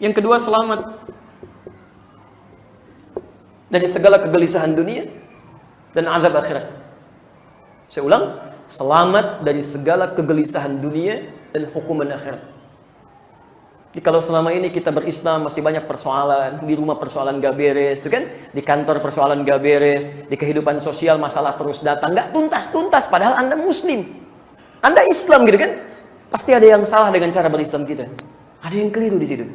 Yang kedua, selamat dari segala kegelisahan dunia dan azab akhirat. Saya ulang, selamat dari segala kegelisahan dunia dan hukuman akhirat. Jadi kalau selama ini kita berislam masih banyak persoalan, di rumah persoalan gak beres, itu kan? Di kantor persoalan gak beres, di kehidupan sosial masalah terus datang, gak tuntas-tuntas, padahal Anda Muslim, Anda Islam gitu kan? Pasti ada yang salah dengan cara berislam kita. Ada yang keliru di situ.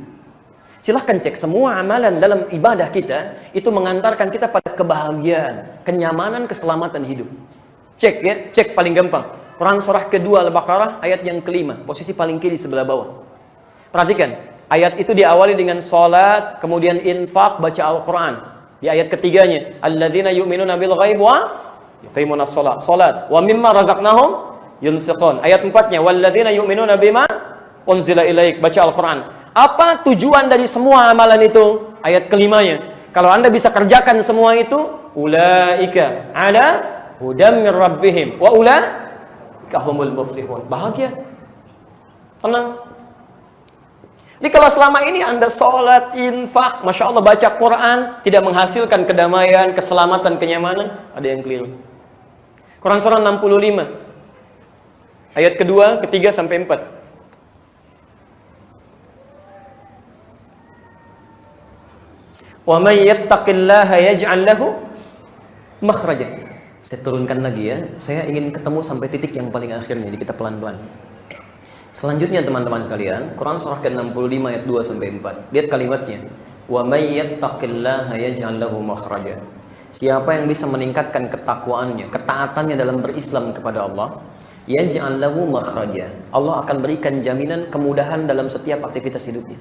Silahkan cek semua amalan dalam ibadah kita itu mengantarkan kita pada kebahagiaan, kenyamanan, keselamatan hidup. Cek ya, cek paling gampang. Quran surah kedua Al-Baqarah ayat yang kelima, posisi paling kiri sebelah bawah. Perhatikan, ayat itu diawali dengan salat, kemudian infak, baca Al-Quran. Di ayat ketiganya, alladzina yu'minuna bil ghaib wa yuqimunas shalah, salat, wa mimma razaqnahum yunfiqun. Ayat 4-nya, walladzina yu'minuna bima unzila ilaik, baca Al-Quran. Apa tujuan dari semua amalan itu? Ayat kelimanya, kalau Anda bisa kerjakan semua itu, ulaika ala hudam mir rabbihim wa ulaika humul muflihun. Bahagia, tenang. Jadi kalau selama ini Anda sholat, infak, Masya Allah, baca Quran, tidak menghasilkan kedamaian, keselamatan, kenyamanan, ada yang keliru. Quran surah 65, ayat kedua, ketiga, sampai 4. Wa may yattaqillaha yaj'al lahu makhraja. Saya turunkan lagi ya, saya ingin ketemu sampai titik yang paling akhirnya, jadi kita pelan-pelan. Selanjutnya teman-teman sekalian, Quran surah ke-65 ayat 2 sampai 4. Lihat kalimatnya. Wa may yattaqillaha yaj'al lahu makhraja. Siapa yang bisa meningkatkan ketakwaannya, ketaatannya dalam berislam kepada Allah, yaj'al lahu makhraja. Allah akan berikan jaminan kemudahan dalam setiap aktivitas hidupnya.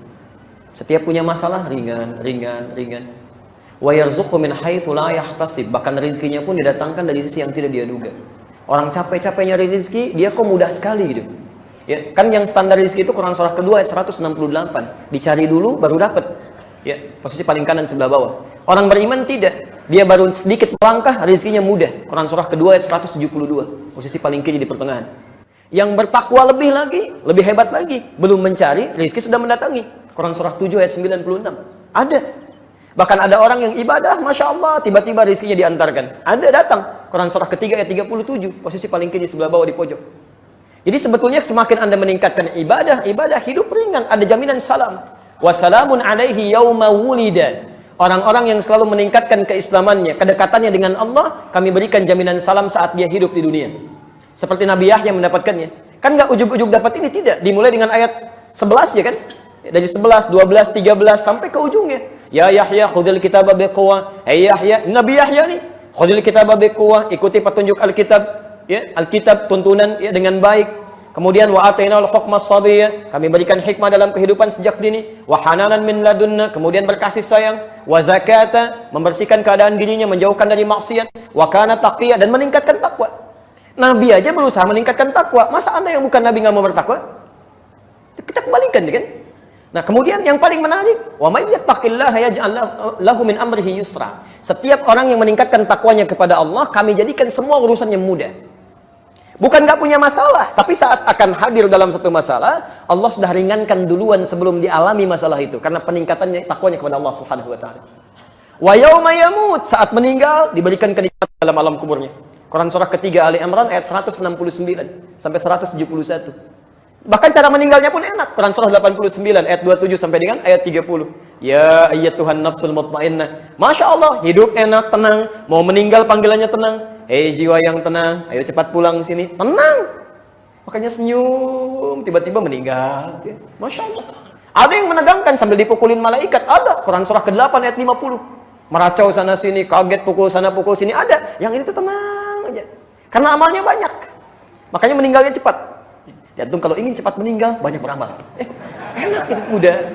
Setiap punya masalah ringan. Wa yarzuqhu min haitsu la yahtasib. Bahkan rezekinya pun didatangkan dari sisi yang tidak dia duga. Orang capek-capek nyari rezeki, dia kok mudah sekali gitu. Ya, kan yang standar rezeki itu Quran surah kedua ayat 168. Dicari dulu baru dapat. Ya, posisi paling kanan sebelah bawah. Orang beriman tidak. Dia baru sedikit melangkah, rezekinya mudah. Quran surah kedua ayat 172. Posisi paling kiri di pertengahan. Yang bertakwa lebih lagi, lebih hebat lagi. Belum mencari, rezeki sudah mendatangi. Quran surah 7 ayat 96. Ada. Bahkan ada orang yang ibadah, Masya Allah, tiba-tiba rezekinya diantarkan. Ada datang. Quran surah ketiga ayat 37. Posisi paling kiri sebelah bawah di pojok. Jadi sebetulnya semakin Anda meningkatkan ibadah hidup ringan, ada jaminan salam. Wassalamun alaihi yauma wulida. Orang-orang yang selalu meningkatkan keislamannya, kedekatannya dengan Allah, kami berikan jaminan salam saat dia hidup di dunia. Seperti Nabi Yahya mendapatkannya. Kan nggak ujug-ujug dapat ini, tidak. Dimulai dengan ayat 11 ya kan? Dari 11, 12, 13 sampai ke ujungnya. Ya Yahya, khudhil kitaba biquwwah. Hey Yahya, Nabi Yahya nih, khudhil kitaba biquwwah, ikuti petunjuk Alkitab. Ya, Alkitab tuntunan ya dengan baik. Kemudian wa atainal hukma sabiyya, kami berikan hikmah dalam kehidupan sejak dini. Wa hananan min ladunna, kemudian berkasih sayang. Wa zakata, membersihkan keadaan dirinya, menjauhkan dari maksiat. Wa kana taqiyya, dan meningkatkan takwa. Nabi aja berusaha meningkatkan takwa. Masa Anda yang bukan Nabi nggak mau bertakwa? Kita kembalikan kan? Nah, kemudian yang paling menarik, wa may yattaqillaha yaj'al lahu min amrihi yusra. Setiap orang yang meningkatkan takwanya kepada Allah, kami jadikan semua urusannya mudah. Bukan nggak punya masalah, tapi saat akan hadir dalam satu masalah, Allah sudah ringankan duluan sebelum dialami masalah itu, karena peningkatannya takwanya kepada Allah Subhanahu wa taala. Wa yauma yamut, saat meninggal diberikan kenikmatan dalam alam kuburnya. Quran surah ketiga Ali Imran ayat 169 sampai 171. Bahkan cara meninggalnya pun enak. Quran surah 89 ayat 27 sampai dengan ayat 30. Ya ayyatuhan nafsul mutmainnah. Masya Allah, hidup enak, tenang. Mau meninggal panggilannya tenang. Hei jiwa yang tenang, ayo cepat pulang sini. Tenang. Makanya senyum, tiba-tiba meninggal. Masya Allah. Ada yang menegangkan sambil dipukulin malaikat. Ada. Quran surah ke-8 ayat 50. Meracau sana sini, kaget pukul sana pukul sini. Ada. Yang ini tuh tenang aja. Karena amalnya banyak. Makanya meninggalnya cepat. Jantung kalau ingin cepat meninggal, banyak beramal. Enak itu, mudah.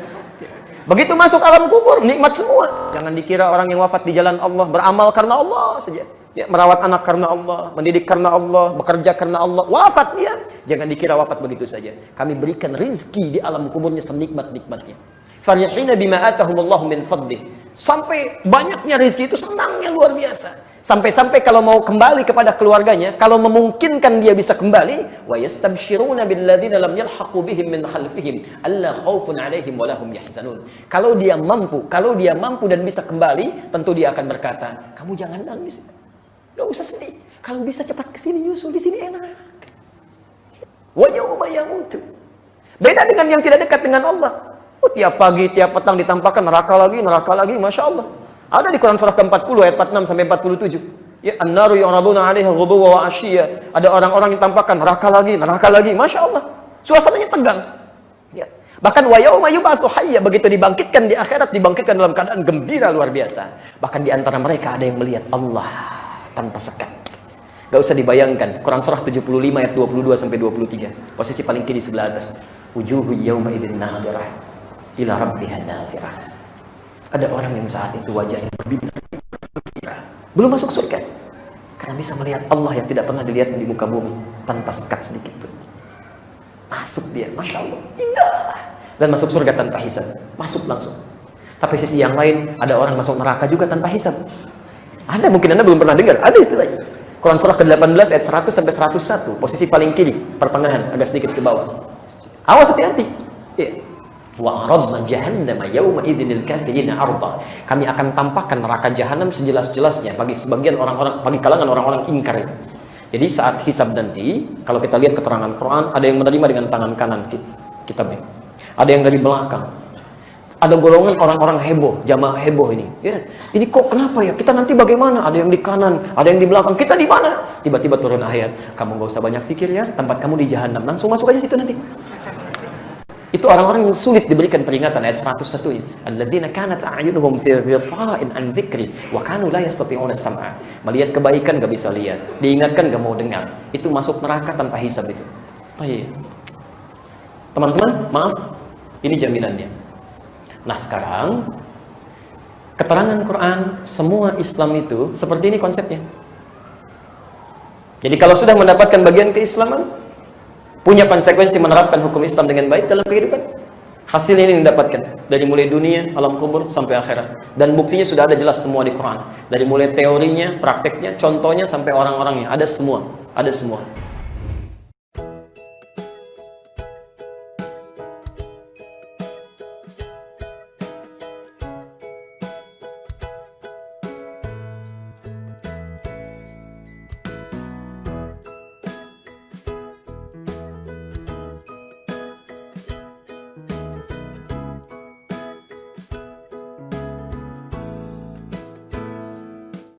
Begitu masuk alam kubur, nikmat semua. Jangan dikira orang yang wafat di jalan Allah, beramal karena Allah saja. Ya, merawat anak karena Allah, mendidik karena Allah, bekerja karena Allah, wafat dia. Jangan dikira wafat begitu saja. Kami berikan rizki di alam kuburnya senikmat-nikmatnya. Farihina bima atahumullahu min fadlih. Sampai banyaknya rizki itu senangnya luar biasa. Sampai-sampai kalau mau kembali kepada keluarganya, kalau memungkinkan dia bisa kembali, wa yastabshiruna billadzina lam yalhaqu bihim min khalfihim alla khaufun 'alaihim wa lahum yahzanun. Kalau dia mampu dan bisa kembali, tentu dia akan berkata, kamu jangan nangis, gak usah sedih. Kalau bisa cepat ke sini, nyusul di sini enak. Wa yauma yamutu. Beda dengan yang tidak dekat dengan Allah. Oh, tiap pagi, tiap petang ditampakkan neraka lagi, Masya Allah. Ada di Quran surah ke-40 ayat 46 sampai 47. Ya, an-naru yu'raduna 'alaiha ghuduwwan wa 'ashiyya. Ada orang-orang yang tampakkan neraka lagi, Masya Allah. Suasananya tegang. Ya. Bahkan wa yauma yub'atsu hayya, begitu dibangkitkan di akhirat, dibangkitkan dalam keadaan gembira luar biasa. Bahkan di antara mereka ada yang melihat Allah tanpa sekat. Gak usah dibayangkan. Quran surah 75 ayat 22 sampai 23. Posisi paling kiri sebelah atas. Wujuhu yawma idzin nadhirah ila rabbiha nadhirah. Ada orang yang saat itu wajahnya berbinar, belum masuk surga, karena bisa melihat Allah yang tidak pernah dilihat di muka bumi tanpa sekat sedikit pun. Masuk dia, Masya Allah, indah, dan masuk surga tanpa hisab, masuk langsung. Tapi sisi yang lain, ada orang masuk neraka juga tanpa hisab. Ada, mungkin Anda belum pernah dengar, ada istilahnya. Quran surah ke-18 ayat 100 sampai 101, posisi paling kiri, pertengahan, agak sedikit ke bawah. Awas, hati-hati. Ya. Wa aradna jahannama yawma idzin lil kafirina 'arda. Kami akan tampakkan neraka jahanam sejelas-jelasnya bagi sebagian orang-orang, bagi kalangan orang-orang ingkar itu. Jadi saat hisab nanti, kalau kita lihat keterangan Quran, ada yang menerima dengan tangan kanan kitabnya. Ada yang dari belakang. Ada golongan orang-orang heboh, jamaah heboh ini. Ya, ini kok kenapa ya? Kita nanti bagaimana? Ada yang di kanan, ada yang di belakang. Kita di mana? Tiba-tiba turun ayat, kamu gak usah banyak pikir ya, tempat kamu di jahanam. Langsung masuk aja situ nanti. Itu orang-orang yang sulit diberikan peringatan, ayat 101-nya. Alladzina kanat a'yunuhum fi ghita'in an dzikri wa kanu la yastati'una sam'a. Melihat kebaikan gak bisa lihat, diingatkan gak mau dengar. Itu masuk neraka tanpa hisab itu. Baik. Teman-teman, maaf, ini jaminannya. Nah, sekarang keterangan Quran, semua Islam itu seperti ini konsepnya. Jadi kalau sudah mendapatkan bagian keislaman, punya konsekuensi menerapkan hukum Islam dengan baik dalam kehidupan, hasil ini didapatkan dari mulai dunia, alam kubur sampai akhirat. Dan buktinya sudah ada jelas semua di Quran. Dari mulai teorinya, prakteknya, contohnya sampai orang-orangnya, ada semua, ada semua.